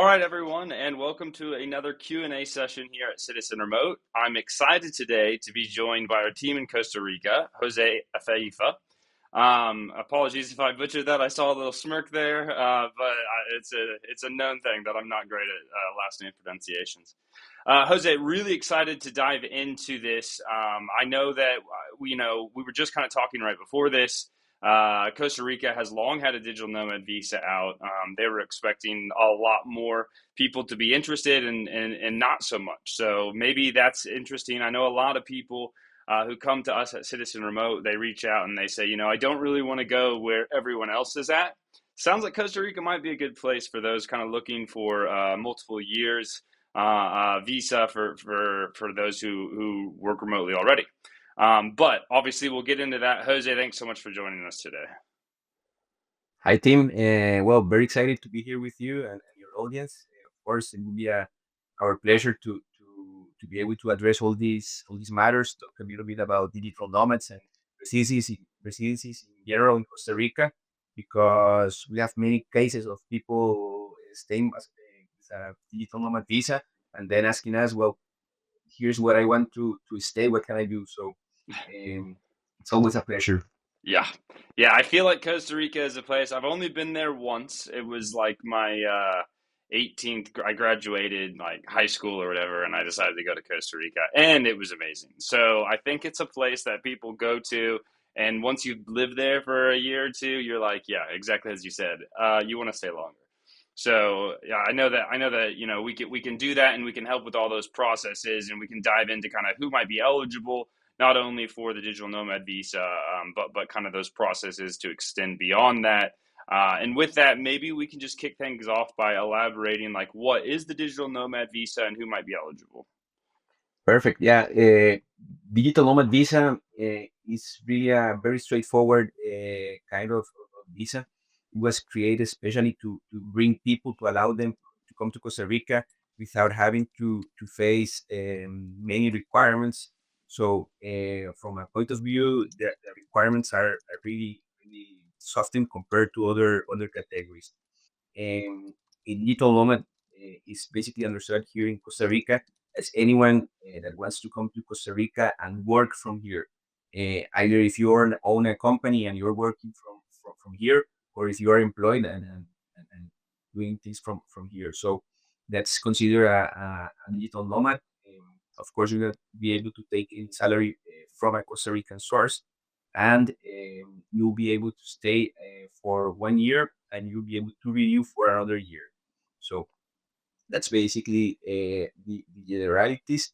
right, everyone, and welcome to another Q&A session here at Citizen Remote. I'm excited today to be joined by our team in Costa Rica, Jose Afeifa. Apologies if I butchered that. I saw a little smirk there, it's a known thing that I'm not great at last name pronunciations. Jose, really excited to dive into this. I know that we were just kind of talking right before this. Costa Rica has long had a digital nomad visa out. They were expecting a lot more people to be interested and not so much. So maybe that's interesting. I know a lot of people who come to us at Citizen Remote, they reach out and they say, I don't really want to go where everyone else is at. Sounds like Costa Rica might be a good place for those kind of looking for multiple years visa for those who work remotely already. But obviously, we'll get into that. Jose, thanks so much for joining us today. Hi, Tim. Well, very excited to be here with you and your audience. Of course, it will be our pleasure to be able to address all these matters, talk a little bit about digital nomads and residencies in general in Costa Rica, because we have many cases of people staying with a digital nomad visa and then asking us, well, here's what I want to stay. What can I do? So it's always a pleasure. Yeah. Yeah, I feel like Costa Rica is a place. I've only been there once. It was like my 18th. I graduated like high school or whatever, and I decided to go to Costa Rica, and it was amazing. So I think it's a place that people go to, and once you live there for a year or two, you're like, yeah, exactly as you said. You want to stay longer. So yeah, I know that we can do that, and we can help with all those processes, and we can dive into kind of who might be eligible, not only for the digital nomad visa, but kind of those processes to extend beyond that. And with that, maybe we can just kick things off by elaborating like what is the digital nomad visa and who might be eligible. Perfect. Yeah. Digital nomad visa is really a very straightforward kind of visa. It was created especially to bring people, to allow them to come to Costa Rica without having to face many requirements. So, from a point of view, the requirements are really softened compared to other categories. Um, a digital nomad is basically understood here in Costa Rica as anyone that wants to come to Costa Rica and work from here. Either if you own a company and you're working from here, or if you are employed and doing things from here. So that's considered a digital nomad. Of course, you're going to be able to take in salary from a Costa Rican source, and you'll be able to stay for 1 year, and you'll be able to renew for another year. So that's basically the generalities.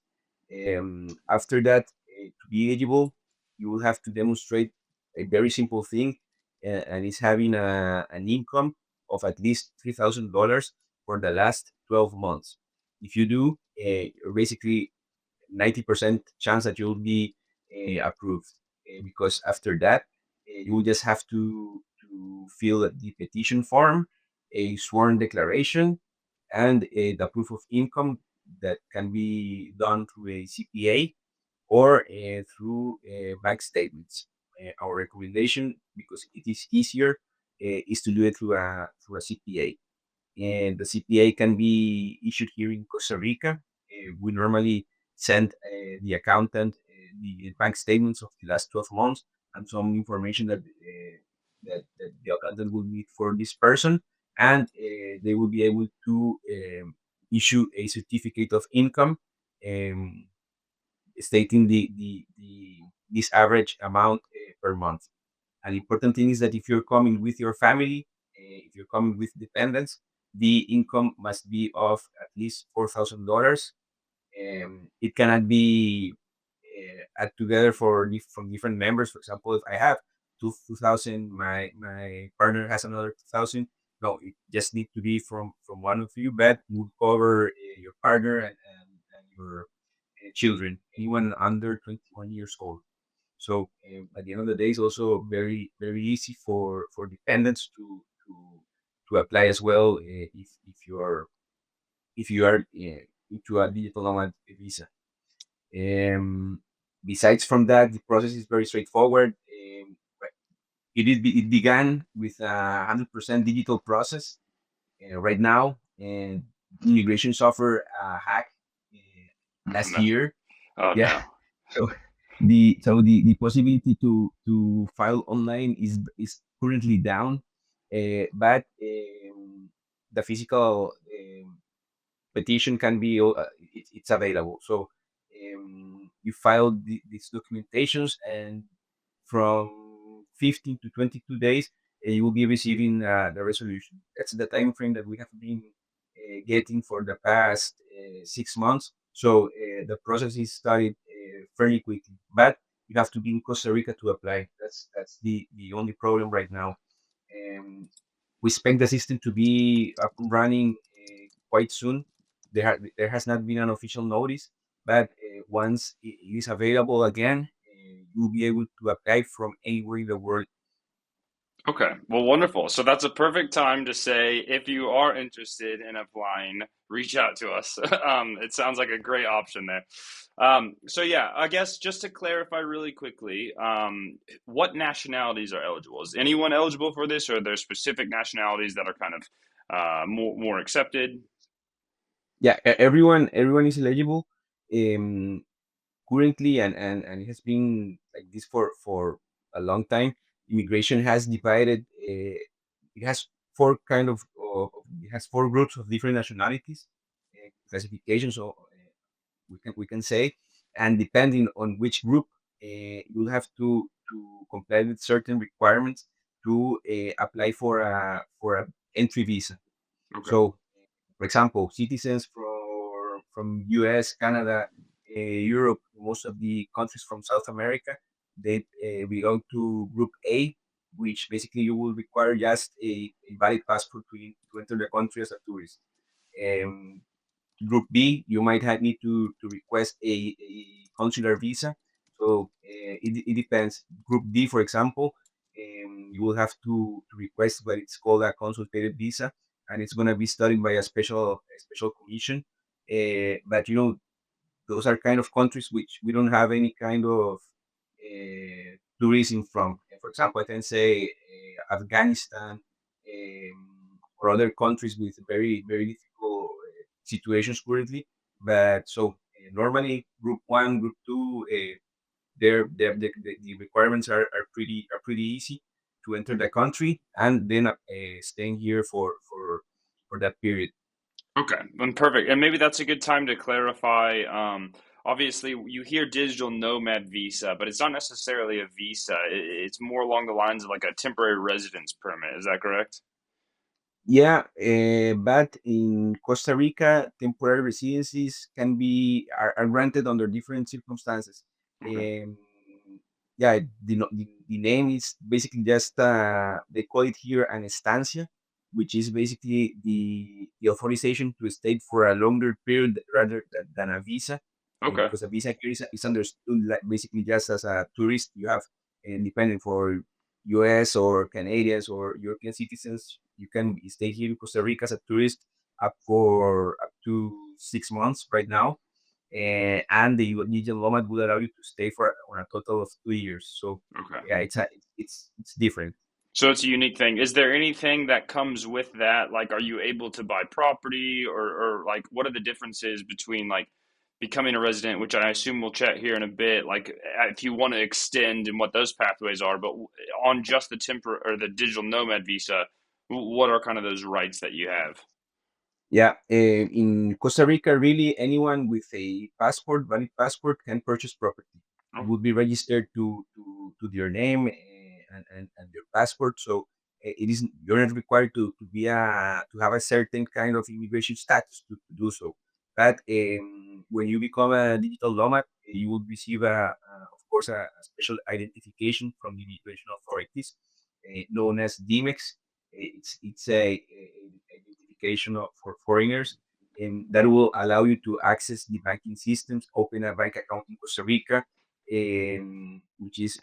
After that, to be eligible, you will have to demonstrate a very simple thing, and it's having an income of at least $3,000 for the last 12 months. If you do, basically 90% chance that you'll be approved. Because after that, you will just have to fill the petition form, a sworn declaration, and the proof of income that can be done through a CPA or through bank statements. Our recommendation, because it is easier, is to do it through a CPA, and the CPA can be issued here in Costa Rica. We normally send the accountant the bank statements of the last 12 months and some information that the accountant will need for this person, and they will be able to issue a certificate of income, um, stating the this average amount per month. An important thing is that if you're coming with your family, if you're coming with dependents, the income must be of at least $4,000. It cannot be add together from different members. For example, if I have 2,000, my partner has another 2,000. No, it just need to be from one of you, but will cover your partner and your children, anyone under 21 years old. So at the end of the day, it's also very easy for dependents to apply as well, if you are into a digital nomad visa. Um, Besides from that, the process is very straightforward. It began with a 100% digital process right now, and immigration suffered a hack last No. year. Oh Yeah. no. So the possibility to file online is currently down, but the physical petition can be it's available. So you file these documentations, and from 15 to 22 days, you will be receiving the resolution. That's the time frame that we have been getting for the past 6 months. So the process is started fairly quickly, but you have to be in Costa Rica to apply. That's the only problem right now. Um, we expect the system to be up and running quite soon. There has not been an official notice, but once it is available again, you'll be able to apply from anywhere in the world. Okay, well, wonderful. So that's a perfect time to say if you are interested in applying, reach out to us. It sounds like a great option there. So yeah, I guess just to clarify really quickly, what nationalities are eligible? Is anyone eligible for this, or are there specific nationalities that are kind of more accepted? Yeah, everyone is eligible. Um, Currently, and it has been like this for a long time. Immigration has divided. It has four it has four groups of different nationalities, classifications. So we can say, and depending on which group, you'll have to comply with certain requirements to apply for a entry visa. Okay. So, for example, citizens from US, Canada, Europe, most of the countries from South America, they belong to Group A, which basically you will require just a valid passport to enter the country as a tourist. Um, Group B, you might need to request a consular visa. So it depends. Group D, for example, you will have to request what it's called a consultative visa, and it's going to be studied by a special commission. But those are kind of countries which we don't have any kind of tourism from. For example, I can say Afghanistan, or other countries with very difficult situations currently. But so normally, Group One, Group Two, the requirements are pretty easy to enter the country, and then staying here for that period. Okay, and perfect. And maybe that's a good time to clarify. Obviously, you hear digital nomad visa, but it's not necessarily a visa. It's more along the lines of like a temporary residence permit. Is that correct? Yeah, but in Costa Rica, temporary residencies are granted under different circumstances. Okay. Um, yeah, the name is basically just they call it here an estancia, which is basically the authorization to stay for a longer period rather than a visa, Okay. because a visa here is understood like basically just as a tourist. You have independent for US or Canadians or European citizens, you can stay here in Costa Rica as a tourist up to 6 months right now. And the digital nomad will allow you to stay for on a total of 2 years. So Okay. yeah, it's different. So it's a unique thing. Is there anything that comes with that? Like, are you able to buy property, or like, what are the differences between like becoming a resident, which I assume we'll chat here in a bit, like if you want to extend and what those pathways are, but on just the temper or the digital nomad visa, what are kind of those rights that you have? Yeah, in Costa Rica, really anyone with a valid passport, can purchase property. It Oh, would be registered to their name and their passport. So it is you're not required to have a certain kind of immigration status to do so. But when you become a digital nomad, you will receive of course, a special identification from the immigration authorities, known as DMEX. It's a identification for foreigners, and that will allow you to access the banking systems, open a bank account in Costa Rica, which is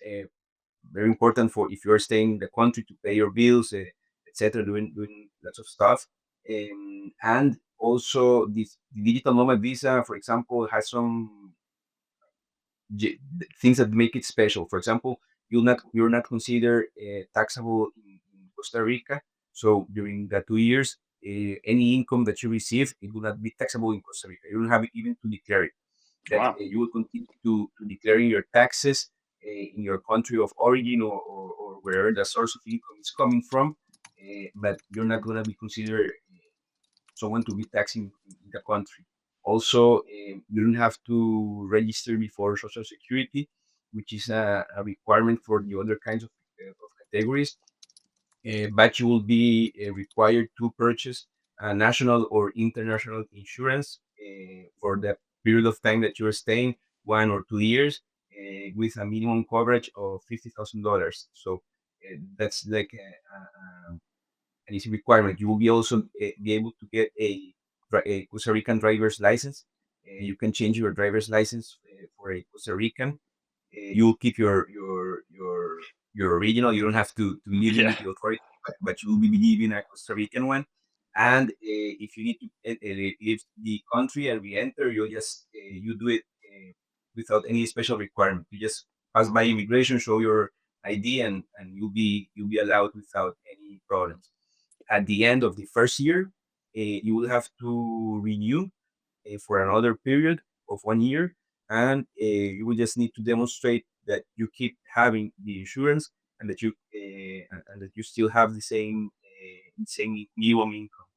very important for if you're staying in the country to pay your bills, etc., doing lots of stuff. And also, the digital nomad visa, for example, has some things that make it special. For example, you're not considered taxable in Costa Rica. So during the 2 years, any income that you receive, it will not be taxable in Costa Rica. You don't have even to declare it. That Wow. you will continue to declaring your taxes in your country of origin, or wherever the source of income is coming from, but you're not going to be considered someone to be taxing in the country. Also, you don't have to register before Social Security, which is a requirement for the other kinds of categories. But you will be required to purchase a national or international insurance for the period of time that you're staying, 1 or 2 years, with a minimum coverage of $50,000. So that's like an easy requirement. You will be also be able to get a Costa Rican driver's license. You can change your driver's license for a Costa Rican. You'll keep your original. You don't have to live in Yeah. with the authority, but you'll be living a Costa Rican one. And if you need to leave the country and re-enter, you do it without any special requirement. You just pass by immigration, show your ID, and you'll be allowed without any problems. At the end of the first year, you will have to renew for another period of 1 year, and you will just need to demonstrate that you keep having the insurance, and that you still have the same minimum income.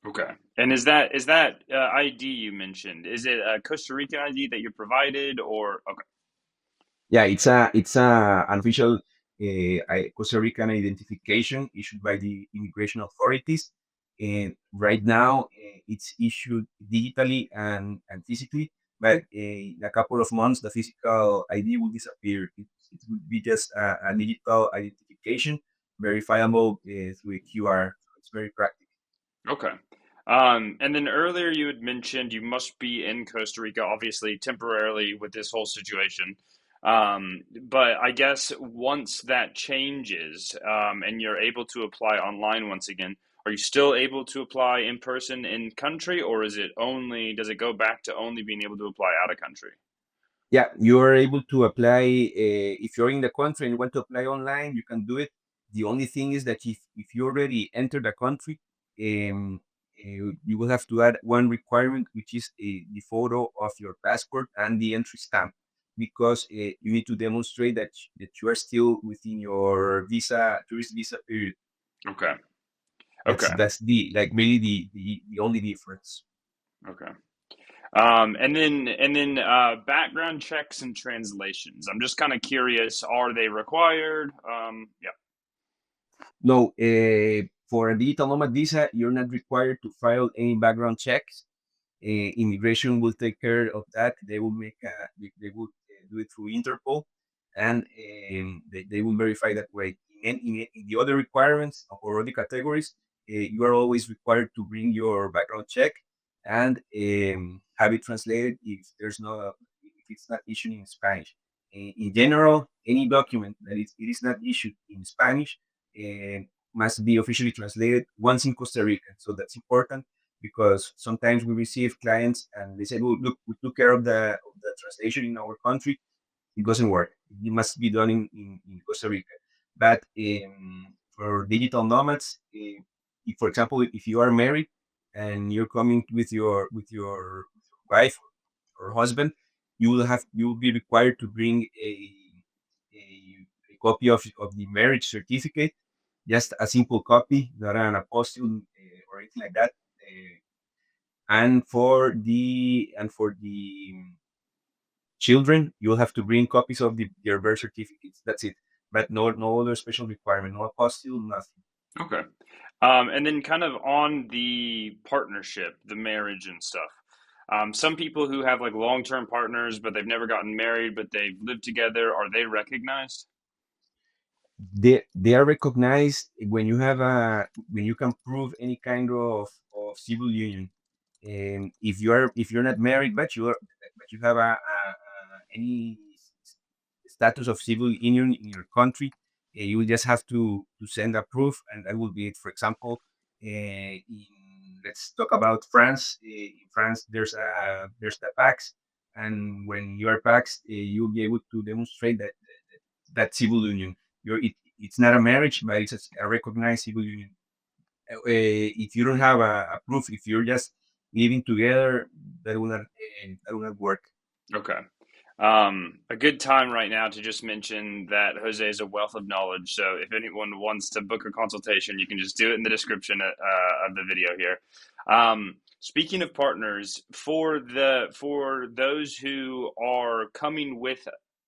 Okay. And is that ID you mentioned? Is it a Costa Rican ID that you provided, or okay? Yeah, it's a an official Costa Rican identification issued by the immigration authorities, and right now it's issued digitally and physically. But in a couple of months, the physical ID will disappear. It would be just a digital identification, verifiable through a QR. So it's very practical. Okay. And then earlier you had mentioned you must be in Costa Rica, obviously temporarily with this whole situation. But I guess once that changes, and you're able to apply online once again, are you still able to apply in person in country, or does it go back to only being able to apply out of country? Yeah, you are able to apply if you're in the country and you want to apply online, you can do it. The only thing is that if you already entered the country, you will have to add one requirement, which is the photo of your passport and the entry stamp, because you need to demonstrate that you are still within your tourist visa period. Okay. That's Okay. that's the like really the only difference. Okay. And then background checks and translations. I'm just kind of curious, are they required? Yeah. No, for a digital nomad visa, you're not required to file any background checks. Immigration will take care of that. They will do it through Interpol, and they will verify that way. In the other requirements or other categories, you are always required to bring your background check and have it translated if it's not issued in Spanish. In general, any document it is not issued in Spanish must be officially translated once in Costa Rica. So that's important because sometimes we receive clients and they say, "Well, look, we took care of the translation in our country. It doesn't work. It must be done in Costa Rica." But for digital nomads, if, for example, if you are married and you're coming with your wife or husband, you will be required to bring a copy of the marriage certificate, just a simple copy, not an apostille or anything like that. And for the children, you'll have to bring copies of their birth certificates. That's it. But no other special requirement, no apostille, nothing. Okay. And then kind of on the partnership, the marriage and stuff. Some people who have like long-term partners, but they've never gotten married, but they've lived together, are they recognized? They are recognized when you can prove any kind of civil union. And if you're not married, but you have any status of civil union in your country, you just have to send a proof, and that will be it. For example, let's talk about France. In France, there's the PAX, and when you are PAX, you'll be able to demonstrate that civil union. It's not a marriage, but it's a recognized civil union. If you don't have a proof, if you're just living together, that will not work. Okay. A good time right now to just mention that Jose is a wealth of knowledge. So if anyone wants to book a consultation, you can just do it in the description of the video here. Speaking of partners, for those who are coming with,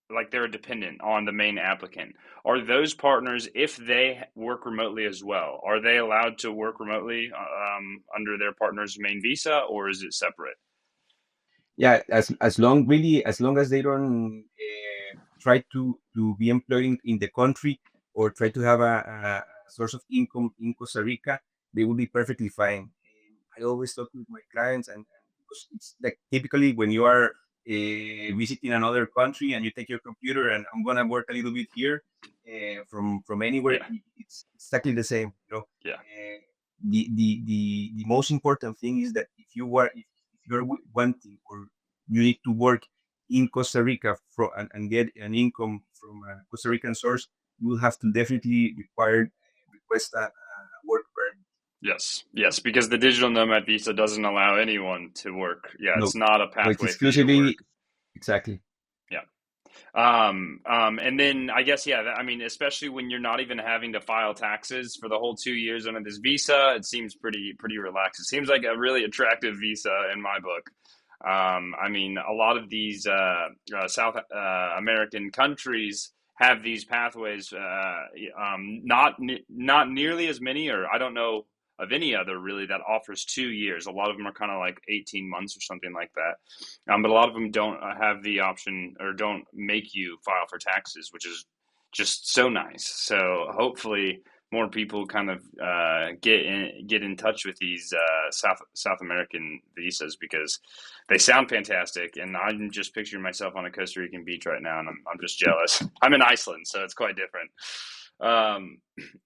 like they're a dependent on the main applicant, are those partners, if they work remotely as well, are they allowed to work remotely under their partner's main visa, or is it separate? Yeah, as long as they don't try to be employed in the country or try to have a source of income in Costa Rica, they will be perfectly fine. I always talk with my clients, and because it's like typically when you are visiting another country and you take your computer and I'm gonna work a little bit here from anywhere, Yeah, it's exactly the same. You know, yeah, the most important thing is that if you're wanting or you need to work in Costa Rica and get an income from a Costa Rican source, you will have to definitely request a work permit. yes, yes, because the digital nomad visa doesn't allow anyone to work. Yeah, No, it's not a no, it's pathway for you to work. exclusively exactly. Yeah. And then I guess, yeah, I mean, especially when you're not even having to file taxes for the whole 2 years under this visa, it seems pretty relaxed. It seems like a really attractive visa in my book. I mean, a lot of these South American countries have these pathways, not nearly as many, or I don't know of any other really that offers 2 years. A lot of them are kind of like 18 months or something like that. But a lot of them don't have the option or don't make you file for taxes, which is just so nice. So hopefully more people kind of get in touch with these South American visas because they sound fantastic, and I'm just picturing myself on a Costa Rican beach right now, and I'm just jealous. I'm in Iceland, so it's quite different. Um,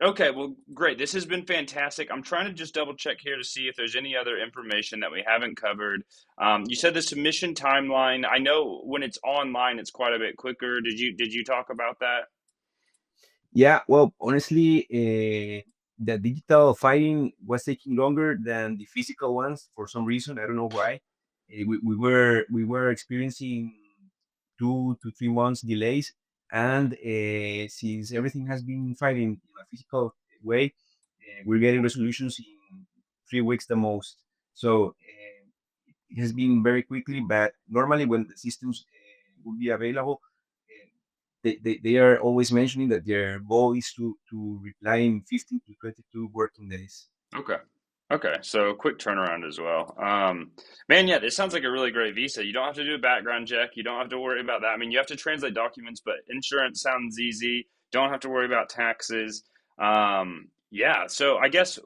okay, well, great. This has been fantastic. I'm trying to just double check here to see if there's any other information that we haven't covered. You said the submission timeline. I know when it's online, it's quite a bit quicker. Did you talk about that? Yeah, well, honestly, the digital filing was taking longer than the physical ones for some reason. I don't know why. We were experiencing 2 to 3 months delays, and since everything has been filed in a physical way, we're getting resolutions in 3 weeks the most. So it has been very quickly, but normally when the systems will be available, they are always mentioning that their goal is to reply in 15 to 22 working days. Okay. Okay, so quick turnaround as well. Man, yeah, this sounds like a really great visa. You don't have to do a background check. You don't have to worry about that. I mean, you have to translate documents, but insurance sounds easy. Don't have to worry about taxes. Yeah, so I guess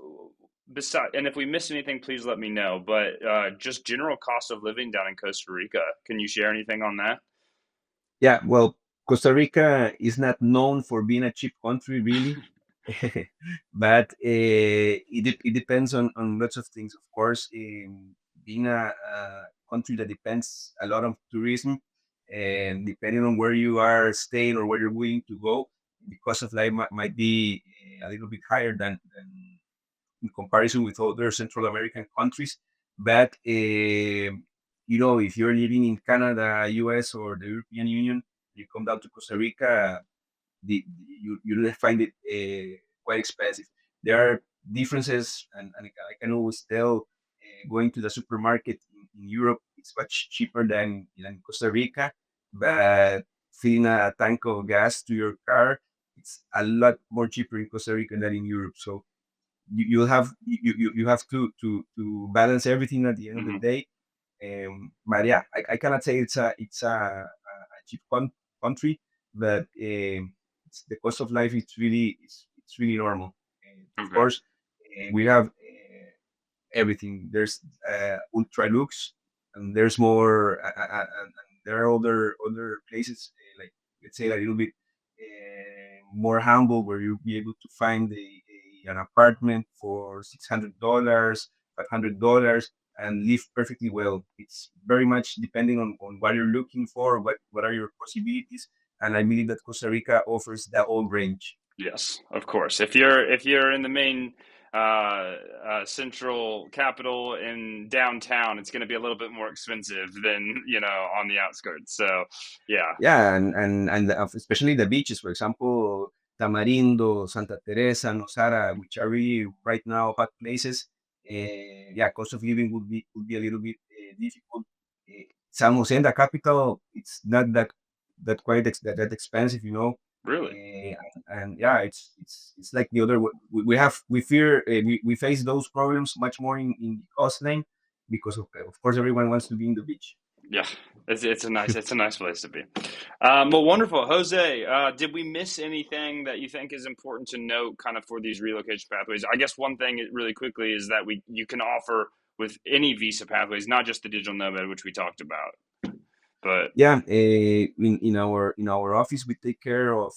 beside, and if we missed anything, please let me know. But just general cost of living down in Costa Rica, can you share anything on that? Yeah, well, Costa Rica is not known for being a cheap country, really, but it depends on lots of things. Of course, being a country that depends a lot on tourism, and depending on where you are staying or where you're willing to go, the cost of life might be a little bit higher than in comparison with other Central American countries. But if you're living in Canada, US, or the European Union, you come down to Costa Rica, you will find it quite expensive. There are differences, and I can always tell. Going to the supermarket in Europe, it's much cheaper than Costa Rica, but filling a tank of gas to your car, it's a lot more cheaper in Costa Rica than in Europe. So you have to balance everything at the end of the Hmm. day. But yeah, I cannot say a cheap country, but the cost of life it's really normal. And of Okay. course, we have everything. There's ultra lux, and there's more, and there are other places like let's say a little bit more humble where you'll be able to find an apartment for $600, $500, and live perfectly well. It's very much depending on what you're looking for, what are your possibilities, and I believe that Costa Rica offers that whole range. Yes, of course. If you're in the main central capital in downtown, it's going to be a little bit more expensive than on the outskirts. So, yeah, Yeah, and especially the beaches, for example, Tamarindo, Santa Teresa, Nosara, which are really right now hot places. Yeah, cost of living would be a little bit difficult. San Jose, the capital, it's not that quite that expensive, you know. really. And yeah, it's like the other. We fear we face those problems much more in the coastline because of course everyone wants to be in the beach. Yeah, it's a nice place to be. Well, wonderful, Jose. Did we miss anything that you think is important to note, kind of for these relocation pathways? I guess one thing really quickly is that you can offer with any visa pathways, not just the digital nomad, which we talked about. But Yeah, in our office we take care of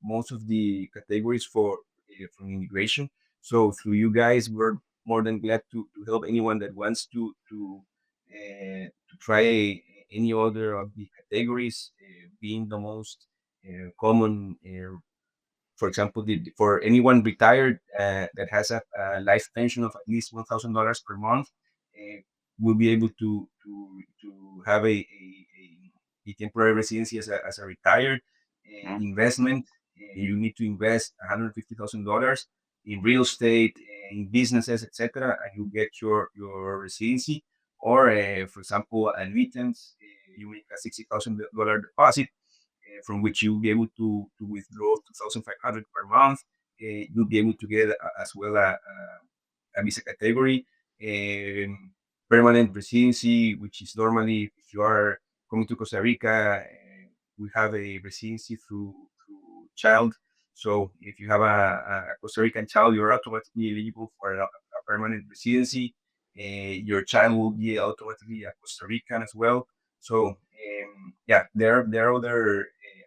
most of the categories for from immigration. So through you guys, we're more than glad to help anyone that wants to try any other of the categories, being the most common. For example, for anyone retired that has a life pension of at least $1,000 per month, will be able to have a temporary residency as a retired mm, investment. You need to invest $150,000 in real estate, in businesses, etc., and you get your residency. Or, for example, admittance, you make a $60,000 deposit from which you'll be able to withdraw 2,500 per month. You'll be able to get as well a visa category, permanent residency, which is normally if you are coming to Costa Rica, we have a residency through child. So if you have a Costa Rican child, you're automatically eligible for a permanent residency. Your child will be automatically a Costa Rican as well. So yeah, there are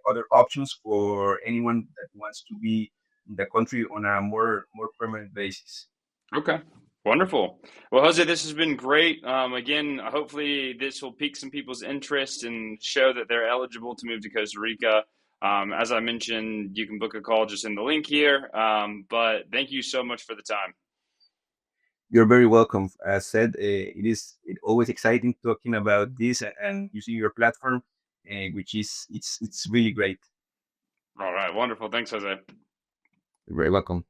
other options for anyone that wants to be in the country on a more permanent basis. okay, wonderful. Well, Jose, this has been great. Again, hopefully this will pique some people's interest and show that they're eligible to move to Costa Rica. As I mentioned, you can book a call just in the link here. But thank you so much for the time. You're very welcome. As said, it always exciting talking about this and using your platform, which is it's really great. All right, wonderful. Thanks, Jose. You're very welcome.